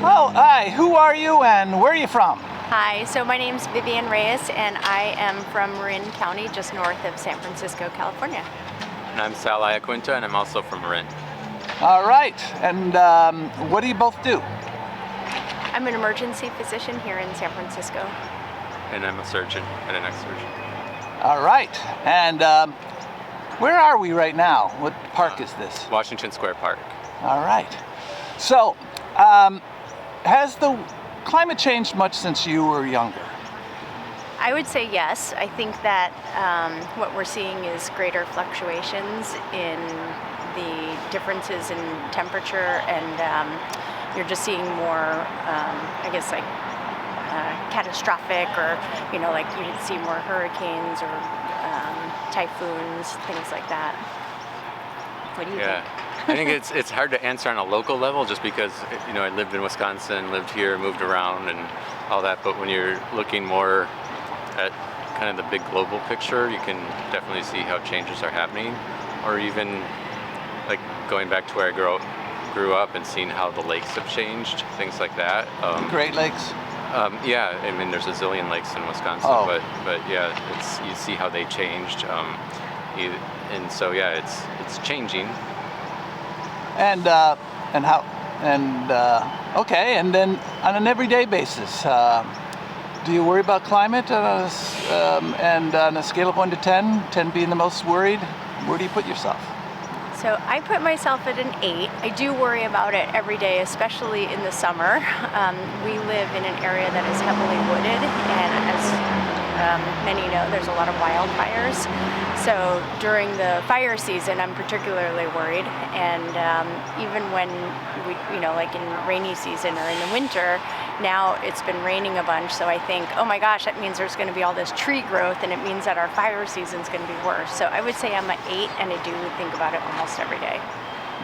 Oh, hi, who are you and where are you from? Hi, so my name's Vivian Reyes and I am from Marin County, just north of San Francisco, California. And I'm Sal Iaquinta, and I'm also from Marin. All right, and what do you both do? I'm an emergency physician here in San Francisco. And I'm a surgeon, an ex-surgeon. All right, and where are we right now? What park is this? Washington Square Park. All right. So, has the climate changed much since you were younger? I would say yes. I think that what we're seeing is greater fluctuations in the differences in temperature, and you're just seeing more, catastrophic, or like you see more hurricanes or typhoons, things like that. What do you think? I think it's hard to answer on a local level, just because I lived in Wisconsin, lived here, moved around, and all that. But when you're looking more at kind of the big global picture, you can definitely see how changes are happening, or even like going back to where I grew up and seeing how the lakes have changed, things like that. Great Lakes? Yeah, I mean there's a zillion lakes in Wisconsin, but yeah, you see how they changed, and so yeah, it's changing. And okay, and then on an everyday basis, do you worry about climate? And on a scale of 1 to 10, 10 being the most worried, where do you put yourself? So I put myself at an 8. I do worry about it every day, especially in the summer. We live in an area that is heavily wooded, and as many know, there's a lot of wildfires. So during the fire season, I'm particularly worried. And even when we, like in rainy season or in the winter, now it's been raining a bunch. So I think, oh my gosh, that means there's going to be all this tree growth, and it means that our fire season's going to be worse. So I would say I'm an 8, and I do think about it almost every day.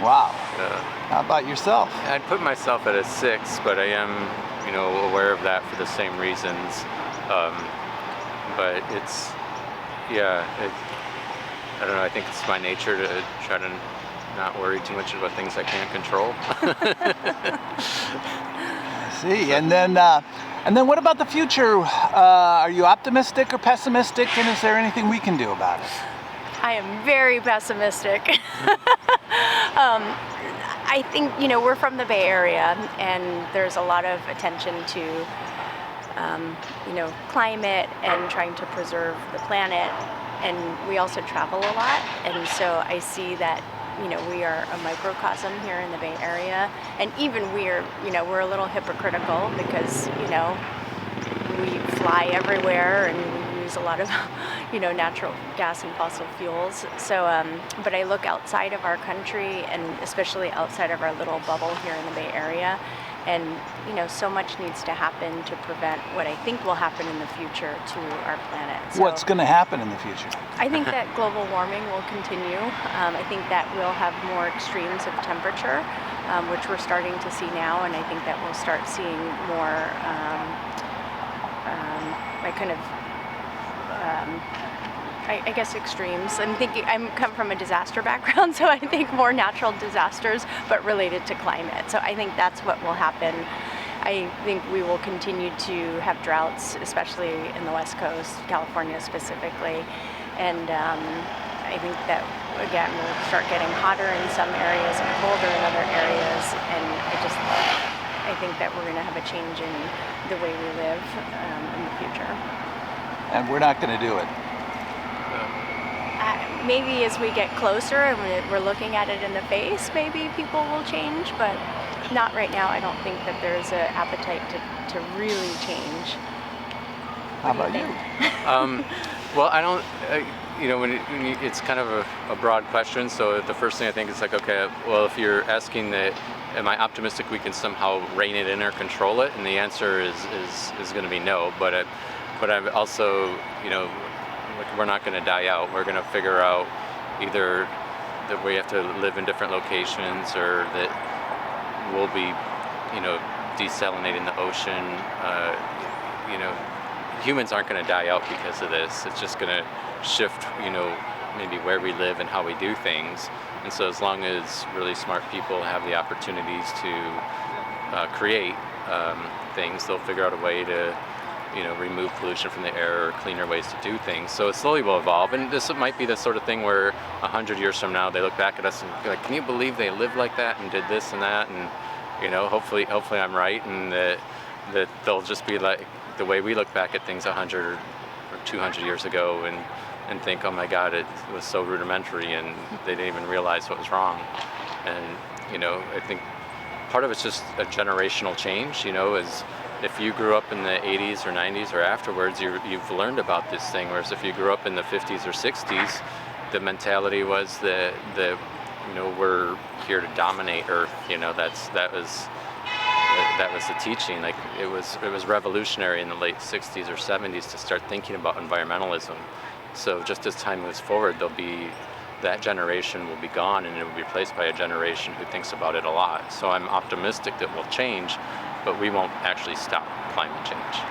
Wow. Yeah. How about yourself? I'd put myself at a 6, but I am, aware of that for the same reasons. But it's, I don't know, I think it's my nature to try to not worry too much about things I can't control. I see. And then what about the future? Are you optimistic or pessimistic, and is there anything we can do about it? I am very pessimistic. I think, we're from the Bay Area, and there's a lot of attention to climate and trying to preserve the planet, and we also travel a lot, and so I see that we are a microcosm here in the Bay Area, and even we're a little hypocritical because we fly everywhere and we use a lot of natural gas and fossil fuels. So but I look outside of our country, and especially outside of our little bubble here in the Bay Area, and so much needs to happen to prevent what I think will happen in the future to our planet. So what's going to happen in the future? I think that global warming will continue. I think that we'll have more extremes of temperature, which we're starting to see now, and I think that we'll start seeing more I guess extremes. I'm come from a disaster background, so I think more natural disasters, but related to climate. So I think that's what will happen. I think we will continue to have droughts, especially in the West Coast, California specifically. And I think that, again, we'll start getting hotter in some areas and colder in other areas. And I think that we're going to have a change in the way we live in the future. And we're not going to do it. Maybe as we get closer and we're looking at it in the face, maybe people will change, but not right now. I don't think that there's an appetite to really change. How about you? Well, I don't, it's kind of a broad question, so the first thing I think is like, okay, well, if you're asking that, am I optimistic we can somehow rein it in or control it? And the answer is going to be no, but I'm also, we're not going to die out. We're going to figure out either that we have to live in different locations, or that we'll be, desalinating the ocean. Humans aren't going to die out because of this. It's just going to shift, maybe where we live and how we do things. And so as long as really smart people have the opportunities to create things. They'll figure out a way to, remove pollution from the air or cleaner ways to do things. So it slowly will evolve. And this might be the sort of thing where 100 years from now, they look back at us and be like, can you believe they lived like that and did this and that? And, hopefully I'm right, and that they'll just be like the way we look back at things 100 or 200 years ago and think, oh my God, it was so rudimentary and they didn't even realize what was wrong. And, I think part of it's just a generational change, is if you grew up in the 80s or 90s or afterwards, you've learned about this thing. Whereas if you grew up in the 50s or 60s, the mentality was that we're here to dominate Earth. That was the teaching. Like it was revolutionary in the late 60s or 70s to start thinking about environmentalism. So just as time moves forward, that generation will be gone and it will be replaced by a generation who thinks about it a lot. So I'm optimistic that we'll change, but we won't actually stop climate change.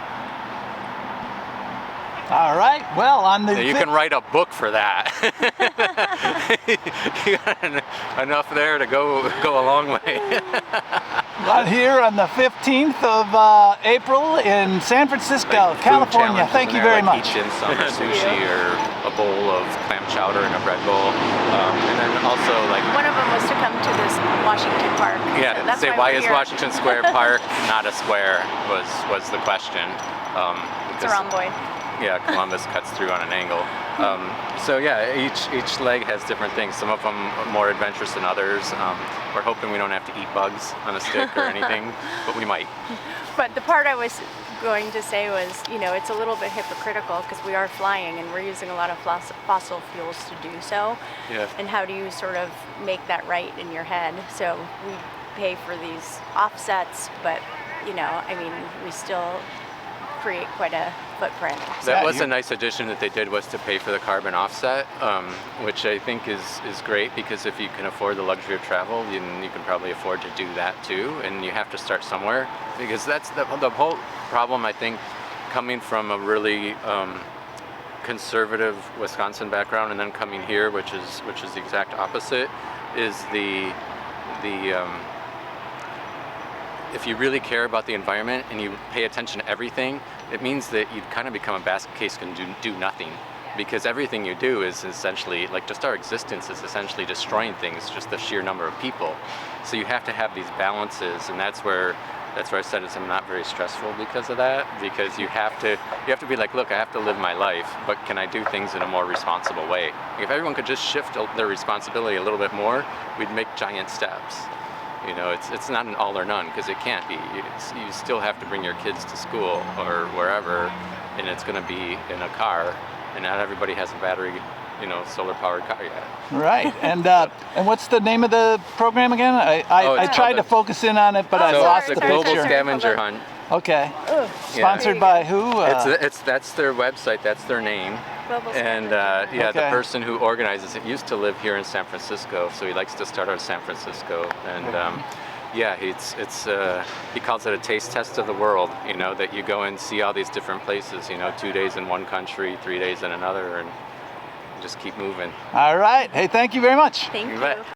All right. Well, you can write a book for that. You got enough there to go a long way. Right here on the 15th of April in San Francisco, California. Thank you very much. Each in some sushi or a bowl of clam chowder and a bread bowl, and then also one of them was to come to this Washington Park. Yeah, so that's say why is here. Washington Square Park not a square was the question. It's a rhomboid. Yeah, Columbus cuts through on an angle. So yeah, each leg has different things. Some of them are more adventurous than others. We're hoping we don't have to eat bugs on a stick or anything, but we might. But the part I was going to say was, it's a little bit hypocritical because we are flying and we're using a lot of fossil fuels to do so. Yeah. And how do you sort of make that right in your head? So we pay for these offsets, but, we still create quite a footprint. That was a nice addition that they did, was to pay for the carbon offset, which I think is great, because if you can afford the luxury of travel, you can probably afford to do that too, and you have to start somewhere, because that's the whole problem, I think, coming from a really conservative Wisconsin background and then coming here, which is the exact opposite, is if you really care about the environment and you pay attention to everything, it means that you kind of become a basket case and do nothing, because everything you do is essentially, just our existence is essentially destroying things, just the sheer number of people. So you have to have these balances, and that's where I said I'm not very stressful because of that, because you have to be like, look, I have to live my life, but can I do things in a more responsible way? If everyone could just shift their responsibility a little bit more, we'd make giant steps. It's not an all or none, because it can't be. You still have to bring your kids to school or wherever, and it's going to be in a car, and not everybody has a battery, solar powered car yet. Right. And what's the name of the program again? I tried to focus in on it, but I lost the picture. It's the Global picture. Scavenger Hunt. Okay. Sponsored by who? That's their website. That's their name. Global And Scavenger. the person who organizes it used to live here in San Francisco, so he likes to start out in San Francisco. And he calls it a taste test of the world. That you go and see all these different places. 2 days in one country, 3 days in another, and just keep moving. All right. Hey, thank you very much. Thank you. Bet.